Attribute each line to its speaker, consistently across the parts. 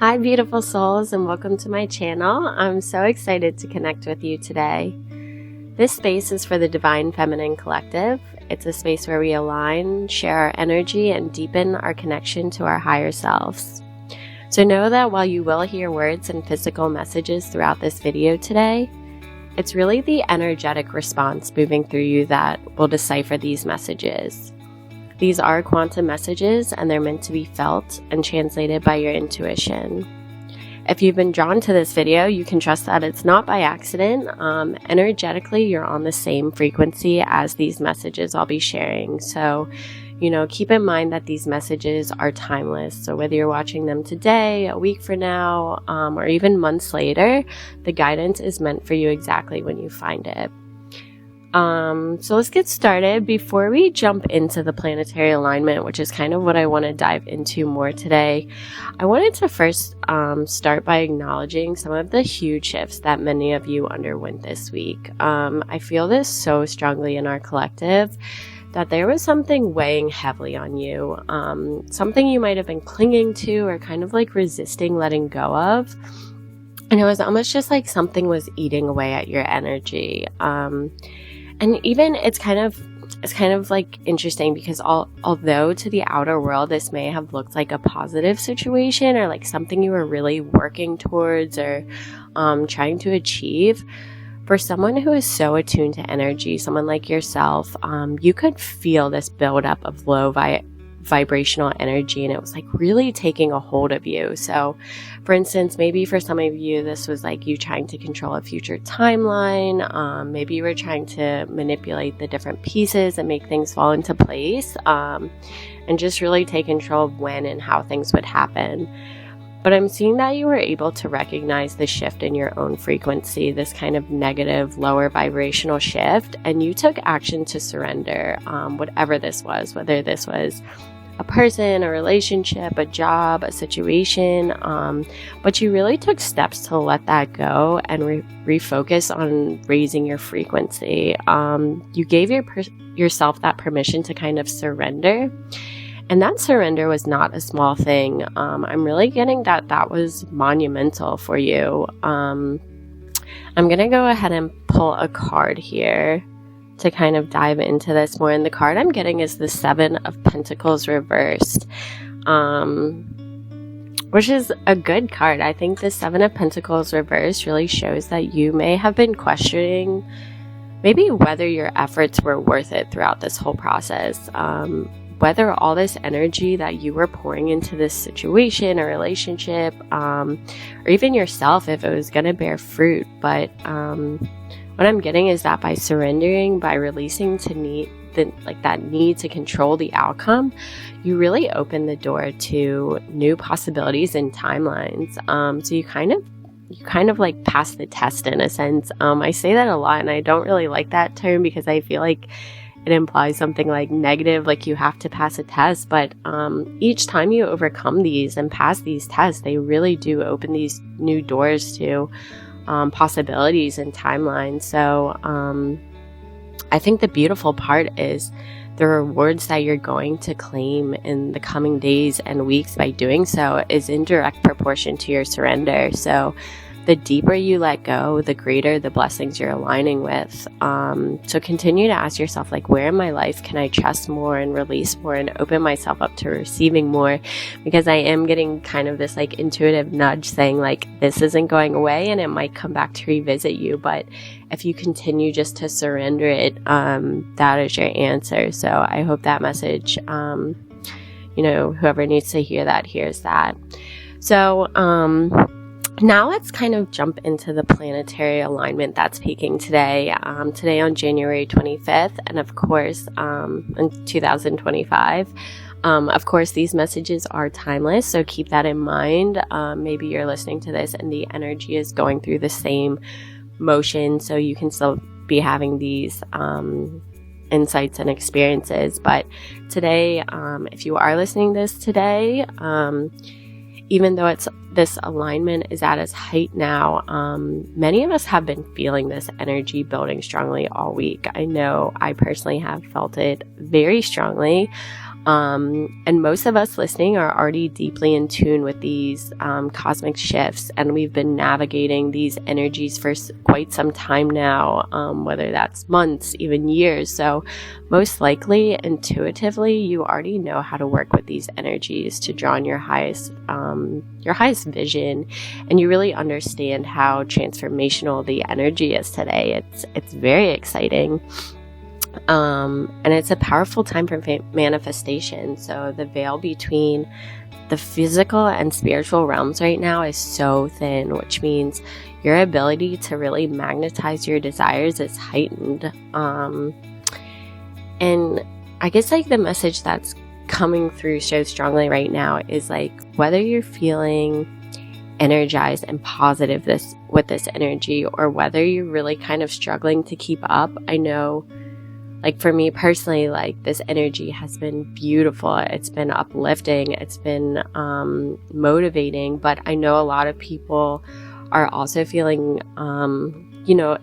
Speaker 1: Hi beautiful souls, and welcome to my channel. I'm so excited to connect with you today. This space is for the Divine Feminine Collective. It's a space where we align, share our energy, and deepen our connection to our higher selves. So know that while you will hear words and physical messages throughout this video today, it's really the energetic response moving through you that will decipher these messages. These are quantum messages, and they're meant to be felt and translated by your intuition. If you've been drawn to this video, you can trust that it's not by accident. Energetically, you're on the same frequency as these messages I'll be sharing. So, keep in mind that these messages are timeless. So whether you're watching them today, a week from now, or even months later, the guidance is meant for you exactly when you find it. So let's get started. Before we jump into the planetary alignment, which is kind of what I want to dive into more today, I wanted to first start by acknowledging some of the huge shifts that many of you underwent this week. I feel this so strongly in our collective that there was something weighing heavily on you, something you might have been clinging to or kind of like resisting letting go of. And it was almost just like something was eating away at your energy. And even it's kind of like interesting because although to the outer world this may have looked like a positive situation or like something you were really working towards or trying to achieve, for someone who is so attuned to energy, someone like yourself, you could feel this buildup of low vibrational energy, and it was like really taking a hold of you. So for instance, maybe for some of you this was like you trying to control a future timeline, maybe you were trying to manipulate the different pieces and make things fall into place, and just really take control of when and how things would happen. But I'm seeing that you were able to recognize the shift in your own frequency, this kind of negative, lower vibrational shift, and you took action to surrender, whatever this was, whether this was a person, a relationship, a job, a situation, but you really took steps to let that go and refocus on raising your frequency. You gave yourself that permission to kind of surrender. And that surrender was not a small thing. I'm really getting that was monumental for you. I'm going to go ahead and pull a card here to kind of dive into this more. And the card I'm getting is the Seven of Pentacles reversed, which is a good card. I think the Seven of Pentacles reversed really shows that you may have been questioning maybe whether your efforts were worth it throughout this whole process. Whether all this energy that you were pouring into this situation or relationship, or even yourself, if it was going to bear fruit. But what I'm getting is that by surrendering, by releasing that need to control the outcome, you really open the door to new possibilities and timelines. So you kind of like pass the test in a sense. I say that a lot, and I don't really like that term because I feel like it implies something like negative, like you have to pass a test. But each time you overcome these and pass these tests, they really do open these new doors to possibilities and timelines. So I think the beautiful part is the rewards that you're going to claim in the coming days and weeks by doing so is in direct proportion to your surrender. So the deeper you let go, the greater the blessings you're aligning with. So continue to ask yourself, like, where in my life can I trust more and release more and open myself up to receiving more? Because I am getting kind of this like intuitive nudge saying like, this isn't going away and it might come back to revisit you. But if you continue just to surrender it, that is your answer. So I hope that message, whoever needs to hear that hears that. So, now let's kind of jump into the planetary alignment that's peaking today. Today on January 25th, and of course, in 2025. Of course, these messages are timeless, so keep that in mind. Maybe you're listening to this and the energy is going through the same motion, so you can still be having these insights and experiences. But today, if you are listening to this today, even though this alignment is at its height now, many of us have been feeling this energy building strongly all week. I know I personally have felt it very strongly. And most of us listening are already deeply in tune with these cosmic shifts, and we've been navigating these energies for quite some time now, whether that's months, even years. So most likely, intuitively, you already know how to work with these energies to draw on your highest vision, and you really understand how transformational the energy is today. It's very exciting. And it's a powerful time for manifestation. So the veil between the physical and spiritual realms right now is so thin, which means your ability to really magnetize your desires is heightened. And I guess like the message that's coming through so strongly right now is like, whether you're feeling energized and positive with this energy, or whether you're really kind of struggling to keep up, I know, like for me personally, like this energy has been beautiful. It's been uplifting. It's been motivating. But I know a lot of people are also feeling,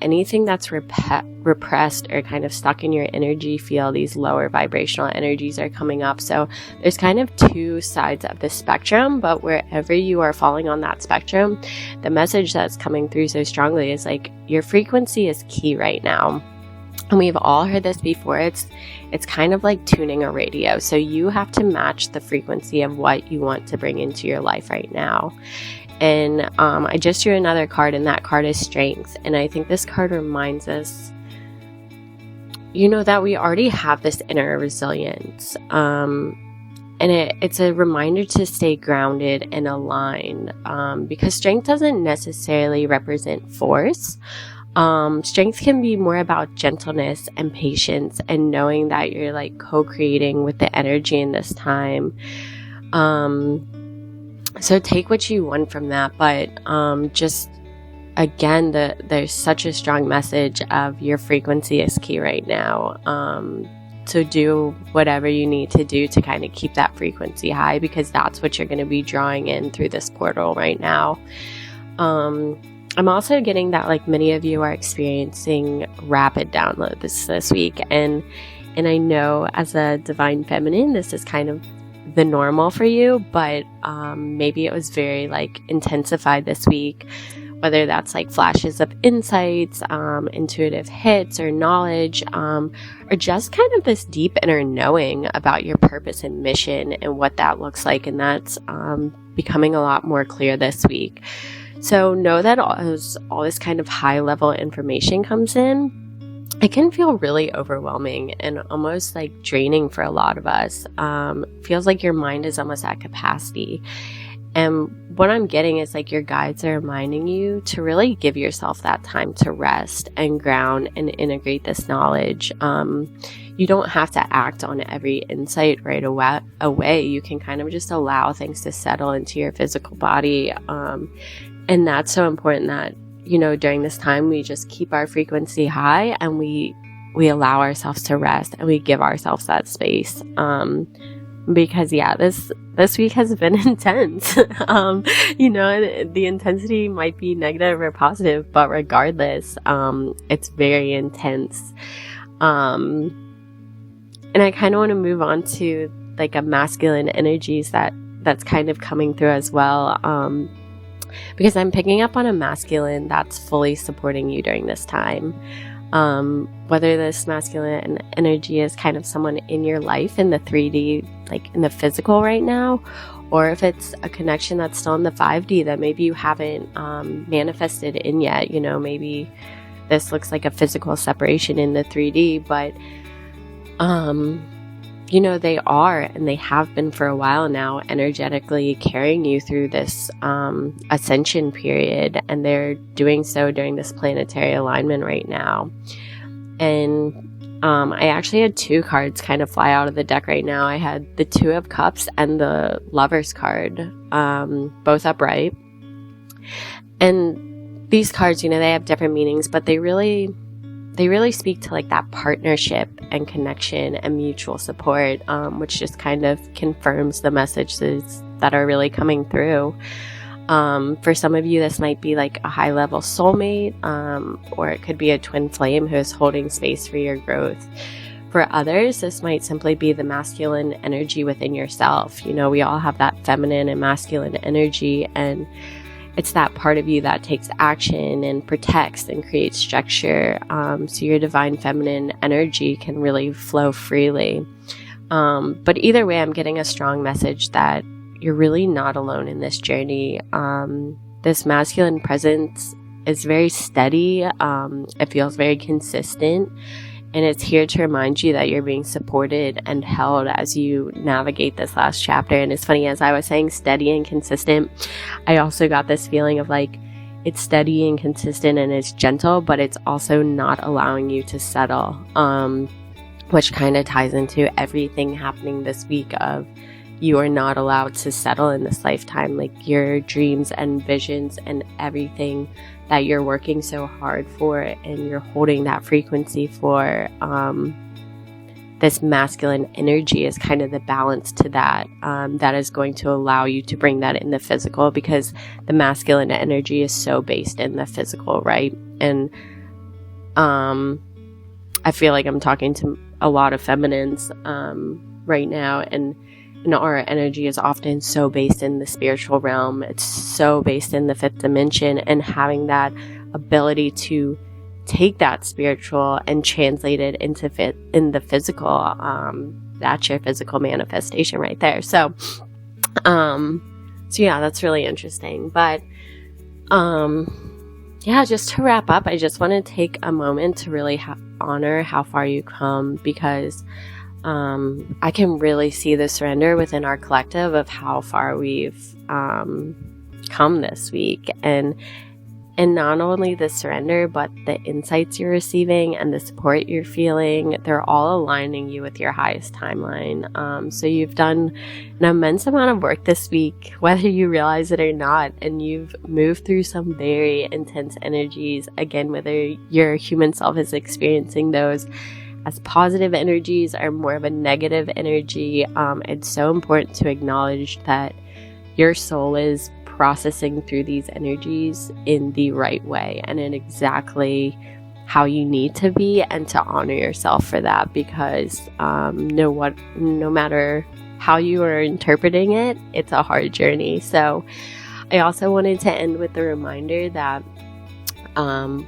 Speaker 1: anything that's repressed or kind of stuck in your energy field, these lower vibrational energies are coming up. So there's kind of two sides of the spectrum, but wherever you are falling on that spectrum, the message that's coming through so strongly is like, your frequency is key right now. And we've all heard this before. It's kind of like tuning a radio. So you have to match the frequency of what you want to bring into your life right now. And I just drew another card, and that card is strength. And I think this card reminds us, that we already have this inner resilience. And it's a reminder to stay grounded and aligned, because strength doesn't necessarily represent force. Strength can be more about gentleness and patience, and knowing that you're like co-creating with the energy in this time. So take what you want from that, but just again, there's such a strong message of your frequency is key right now. So do whatever you need to do to kind of keep that frequency high, because that's what you're going to be drawing in through this portal right now. I'm also getting that like many of you are experiencing rapid download this week, and I know as a divine feminine, this is kind of the normal for you, but maybe it was very like intensified this week, whether that's like flashes of insights, intuitive hits or knowledge, or just kind of this deep inner knowing about your purpose and mission and what that looks like. And that's becoming a lot more clear this week. So know that as all this kind of high level information comes in, it can feel really overwhelming and almost like draining for a lot of us. Feels like your mind is almost at capacity. And what I'm getting is like your guides are reminding you to really give yourself that time to rest and ground and integrate this knowledge. You don't have to act on every insight right away. You can kind of just allow things to settle into your physical body. And that's so important that, during this time, we just keep our frequency high, and we allow ourselves to rest, and we give ourselves that space. Because this week has been intense. The intensity might be negative or positive, but regardless, it's very intense. And I kind of want to move on to like a masculine energies that's kind of coming through as well. Because I'm picking up on a masculine that's fully supporting you during this time. Whether this masculine energy is kind of someone in your life in the 3D, like in the physical right now, or if it's a connection that's still in the 5D that maybe you haven't manifested in yet. Maybe this looks like a physical separation in the 3D, but they are, and they have been for a while now, energetically carrying you through this ascension period, and they're doing so during this planetary alignment right now. And I actually had two cards kind of fly out of the deck right now. I had the Two of Cups and the Lover's card, both upright. And these cards, they have different meanings, but they really speak to like that partnership and connection and mutual support, which just kind of confirms the messages that are really coming through. For some of you, this might be like a high level soulmate, or it could be a twin flame who is holding space for your growth. For others, this might simply be the masculine energy within yourself. You know, we all have that feminine and masculine energy, and it's that part of you that takes action and protects and creates structure. So your divine feminine energy can really flow freely. But either way, I'm getting a strong message that you're really not alone in this journey. This masculine presence is very steady. It feels very consistent. And it's here to remind you that you're being supported and held as you navigate this last chapter. And it's funny, as I was saying steady and consistent, I also got this feeling of like it's steady and consistent and it's gentle, but it's also not allowing you to settle, which kind of ties into everything happening this week of you are not allowed to settle in this lifetime. Like your dreams and visions and everything that you're working so hard for and you're holding that frequency for, this masculine energy is kind of the balance to that, that is going to allow you to bring that in the physical, because the masculine energy is so based in the physical, right? And I feel like I'm talking to a lot of feminines right now, and our energy is often so based in the spiritual realm. It's so based in the fifth dimension, and having that ability to take that spiritual and translate it into in the physical, that's your physical manifestation right there. So yeah, that's really interesting. But yeah, just to wrap up, I just want to take a moment to really honor how far you come, because I can really see the surrender within our collective of how far we've come this week, and not only the surrender, but the insights you're receiving and the support you're feeling, they're all aligning you with your highest timeline. So you've done an immense amount of work this week, whether you realize it or not, and you've moved through some very intense energies. Again, whether your human self is experiencing those as positive energies or more of a negative energy, it's so important to acknowledge that your soul is processing through these energies in the right way and in exactly how you need to be, and to honor yourself for that, because no matter how you are interpreting it, it's a hard journey. So I also wanted to end with the reminder that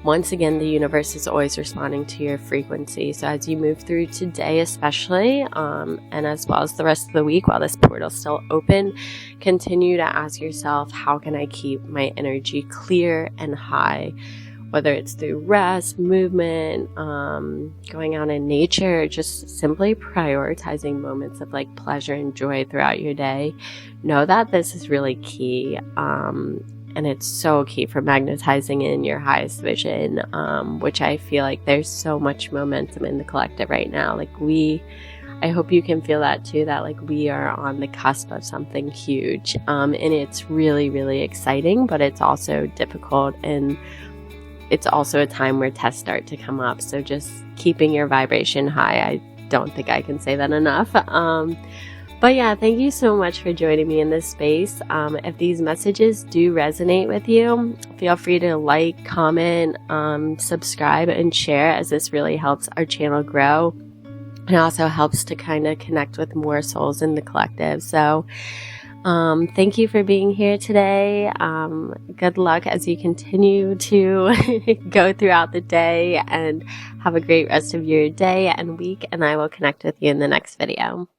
Speaker 1: once again, the universe is always responding to your frequency. So as you move through today, especially, and as well as the rest of the week, while this portal's still open, continue to ask yourself, how can I keep my energy clear and high? Whether it's through rest, movement, going out in nature, just simply prioritizing moments of like pleasure and joy throughout your day. Know that this is really key. And it's so key for magnetizing in your highest vision, which I feel like there's so much momentum in the collective right now. Like I hope you can feel that too, that like we are on the cusp of something huge. And it's really, really exciting, but it's also difficult, and it's also a time where tests start to come up. So just keeping your vibration high, I don't think I can say that enough. But yeah, thank you so much for joining me in this space. If these messages do resonate with you, feel free to like, comment, subscribe, and share, as this really helps our channel grow. It also helps to kind of connect with more souls in the collective. So thank you for being here today. Good luck as you continue to go throughout the day, and have a great rest of your day and week. And I will connect with you in the next video.